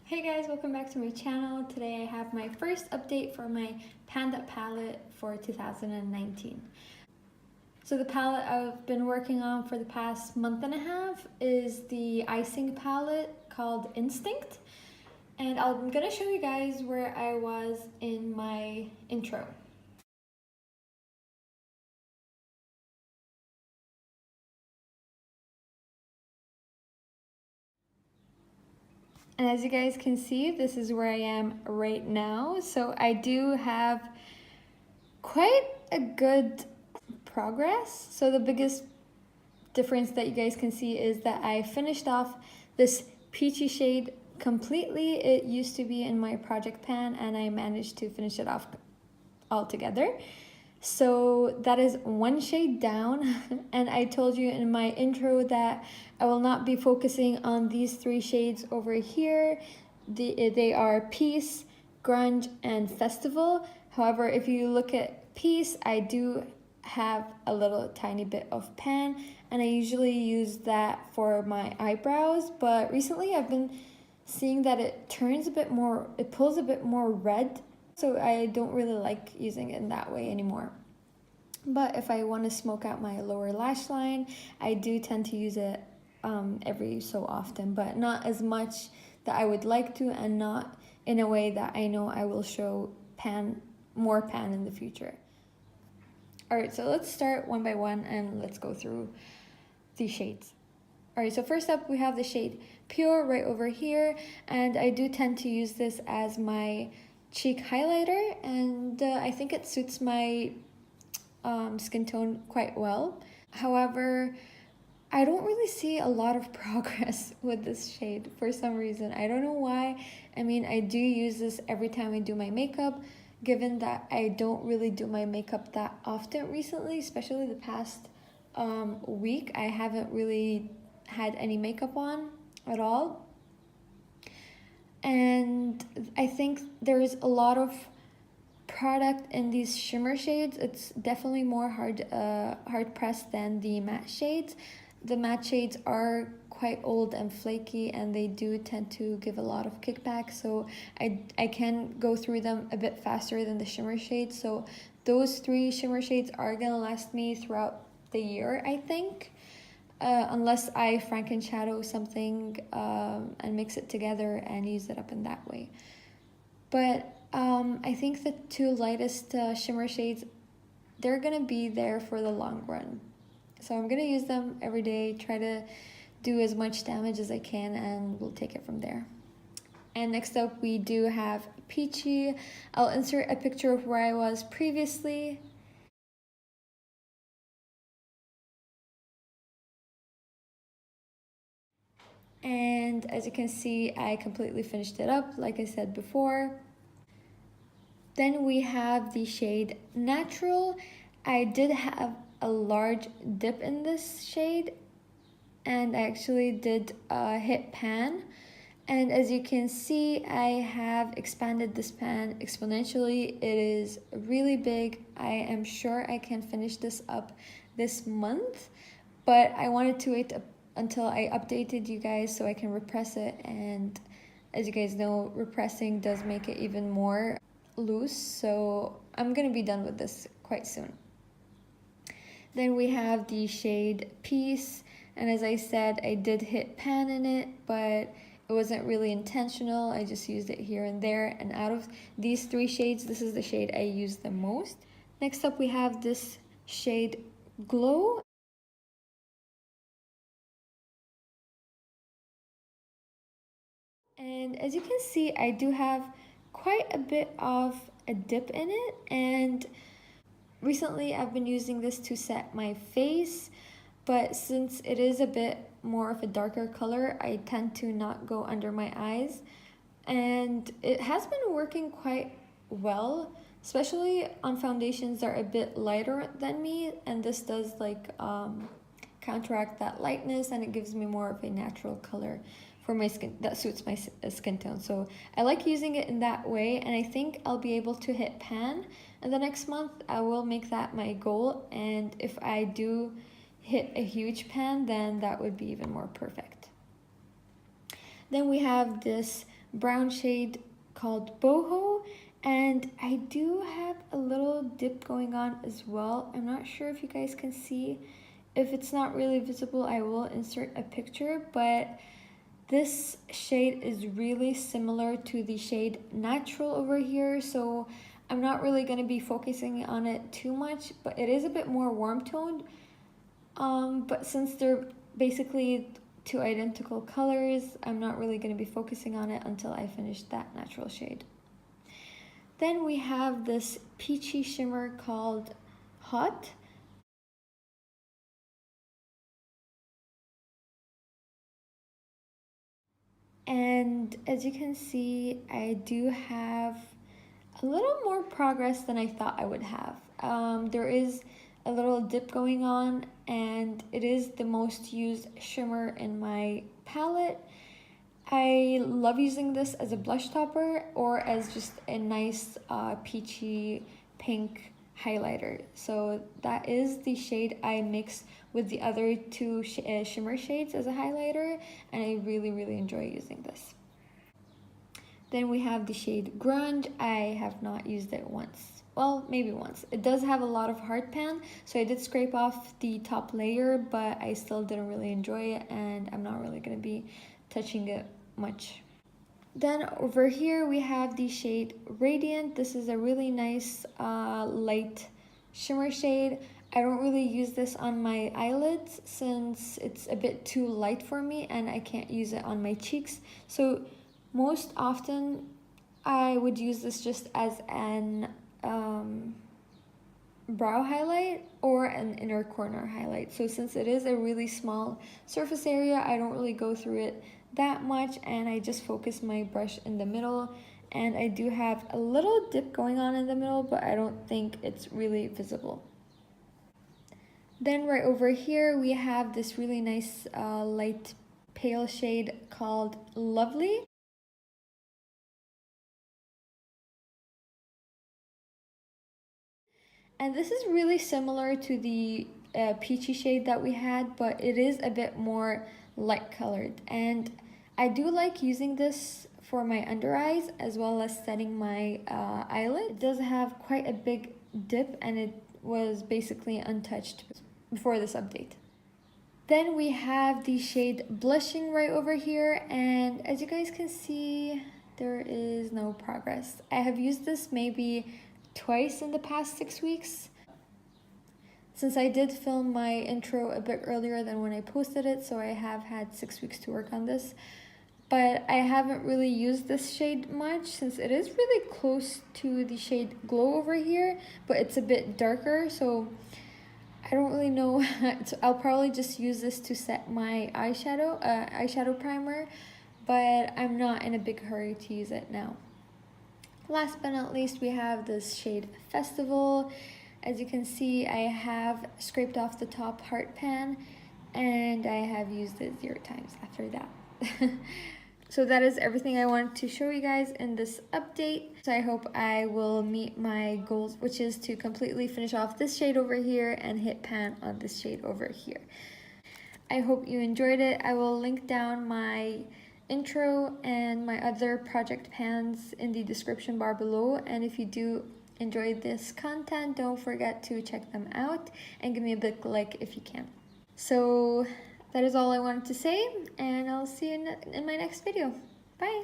Hey guys, welcome back to my channel. Today I have my first update for my Panda palette for 2019. So the palette I've been working on for the past month and a half is the icing palette called Instinct. And I'm gonna show you guys where I was in my intro. And as you guys can see, this is where I am right now. So I do have quite a good progress. So the biggest difference that you guys can see is that I finished off this peachy shade completely. It used to be in my project pan and I managed to finish it off altogether. So that is one shade down, and I told you in my intro that I will not be focusing on these three shades over here. They are Peace, Grunge, and Festival. However, if you look at Peace, I do have a little tiny bit of pan, and I usually use that for my eyebrows, but recently I've been seeing that it turns a bit more, it pulls a bit more red, so I don't really like using it in that way anymore. But if I want to smoke out my lower lash line, I do tend to use it every so often, but not as much that I would like to, and not in a way that I know I will show more pan in the future. Alright, so let's start one by one and let's go through these shades. Alright, so first up we have the shade Pure right over here, and I do tend to use this as my cheek highlighter, and I think it suits my skin tone quite well. However, I don't really see a lot of progress with this shade for some reason. I don't know why. I mean, I do use this every time I do my makeup, given that I don't really do my makeup that often recently, especially the past week. I haven't really had any makeup on at all. And I think there's a lot of product in these shimmer shades. It's definitely more hard pressed than the matte shades. The matte shades are quite old and flaky, and they do tend to give a lot of kickback, so I can go through them a bit faster than the shimmer shades. So those three shimmer shades are gonna last me throughout the year, I think, unless I Franken shadow something and mix it together and use it up in that way. But I think the two lightest shimmer shades, they're gonna be there for the long run. So I'm gonna use them every day, try to do as much damage as I can, and we'll take it from there. And next up we do have Peachy. I'll insert a picture of where I was previously. And as you can see, I completely finished it up, like I said before. Then we have the shade Natural. I did have a large dip in this shade, and I actually did hit pan. And as you can see, I have expanded this pan exponentially. It is really big. I am sure I can finish this up this month, but I wanted to wait until I updated you guys so I can repress it. And as you guys know, repressing does make it even more loose, so I'm gonna be done with this quite soon. Then we have the shade Peace, and as I said, I did hit pan in it, but it wasn't really intentional. I just used it here and there, and out of these three shades, this is the shade I use the most. Next up we have this shade Glow. And as you can see, I do have quite a bit of a dip in it, and recently I've been using this to set my face, but since it is a bit more of a darker color, I tend to not go under my eyes, and it has been working quite well, especially on foundations that are a bit lighter than me, and this does like counteract that lightness, and it gives me more of a natural color for my skin that suits my skin tone. So I like using it in that way, and I think I'll be able to hit pan in the next month. I will make that my goal, and if I do hit a huge pan, then that would be even more perfect. Then we have this brown shade called Boho, and I do have a little dip going on as well. I'm not sure if you guys can see. If it's not really visible, I will insert a picture, but this shade is really similar to the shade Natural over here, so I'm not really going to be focusing on it too much, but it is a bit more warm toned. But since they're basically two identical colors, I'm not really going to be focusing on it until I finish that natural shade. Then we have this peachy shimmer called Hot. And as you can see, I do have a little more progress than I thought I would have. There is a little dip going on, and it is the most used shimmer in my palette. I love using this as a blush topper or as just a nice peachy pink highlighter. So that is the shade I mix with the other two shimmer shades as a highlighter, and I really enjoy using this. Then we have the shade Grunge. I have not used it once. Well, maybe once. It does have a lot of hard pan, so I did scrape off the top layer, but I still didn't really enjoy it, and I'm not really going to be touching it much. Then over here we have the shade Radiant. This is a really nice light shimmer shade. I don't really use this on my eyelids since it's a bit too light for me and I can't use it on my cheeks. So most often I would use this just as an brow highlight or an inner corner highlight. So since it is a really small surface area, I don't really go through it that much, and I just focus my brush in the middle. And I do have a little dip going on in the middle, but I don't think it's really visible. Then right over here we have this really nice light pale shade called Lovely. And this is really similar to the peachy shade that we had, but it is a bit more light colored. And I do like using this for my under eyes as well as setting my eyelid. It does have quite a big dip and it was basically untouched before this update. Then we have the shade Blushing right over here, and as you guys can see, there is no progress. I have used this maybe twice in the past 6 weeks. Since I did film my intro a bit earlier than when I posted it, so I have had 6 weeks to work on this. But I haven't really used this shade much since it is really close to the shade Glow over here, but it's a bit darker, so I don't really know. So I'll probably just use this to set my eyeshadow primer, but I'm not in a big hurry to use it now. Last but not least, we have this shade Festival. As you can see, I have scraped off the top heart pan and I have used it 0 times after that. So that is everything I wanted to show you guys in this update. So I hope I will meet my goals, which is to completely finish off this shade over here and hit pan on this shade over here. I hope you enjoyed it. I will link down my intro and my other project pans in the description bar below, and if you do enjoy this content, don't forget to check them out and give me a big like if you can. So that is all I wanted to say, and I'll see you in my next video. Bye!